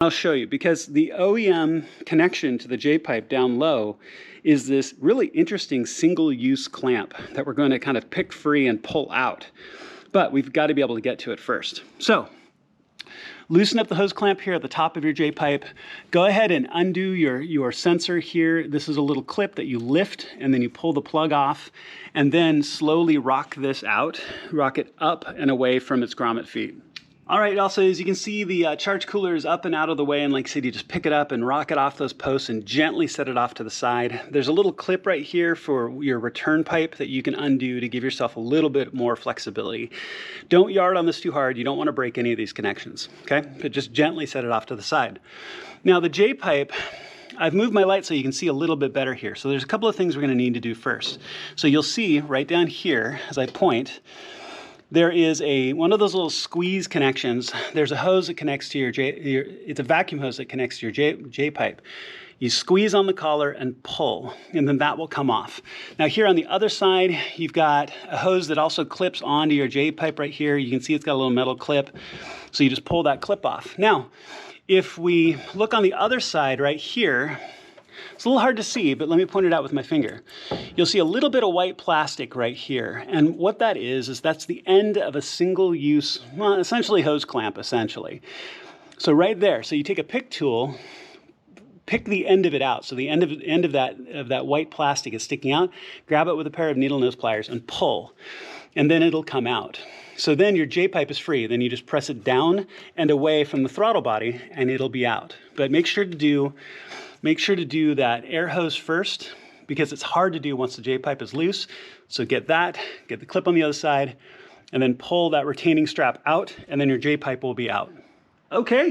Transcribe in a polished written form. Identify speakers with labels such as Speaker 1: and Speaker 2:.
Speaker 1: I'll show you, because the OEM connection to the J-pipe down low is this really interesting single-use clamp that we're going to kind of pick free and pull out. But we've got to be able to get to it first. So loosen up the hose clamp here at the top of your J-pipe. Go ahead and undo your sensor here. This is a little clip that you lift and then you pull the plug off, and then slowly rock this out, rock it up and away from its grommet feet. All right, also, as you can see, the charge cooler is up and out of the way, and like I said, you just pick it up and rock it off those posts and gently set it off to the side. There's a little clip right here for your return pipe that you can undo to give yourself a little bit more flexibility. Don't yard on this too hard. You don't want to break any of these connections, okay? But just gently set it off to the side. Now, the J-pipe, I've moved my light so you can see a little bit better here. So there's a couple of things we're going to need to do first. So you'll see right down here, as I point, there is one of those little squeeze connections. There's a hose that connects to it's a vacuum hose that connects to your J-pipe. You squeeze on the collar and pull, and then that will come off. Now here on the other side, you've got a hose that also clips onto your J-pipe right here. You can see it's got a little metal clip. So you just pull that clip off. Now, if we look on the other side right here, it's a little hard to see, but let me point it out with my finger. You'll see a little bit of white plastic right here. And what that is that's the end of a single-use, well, essentially hose clamp, essentially. So right there, so you take a pick tool, pick the end of it out. So the end of that white plastic is sticking out. Grab it with a pair of needle nose pliers and pull, and then it'll come out. So then your J-pipe is free. Then you just press it down and away from the throttle body, and it'll be out. But make sure to do that air hose first, because it's hard to do once the J-pipe is loose. So get the clip on the other side, and then pull that retaining strap out, and then your J-pipe will be out. Okay.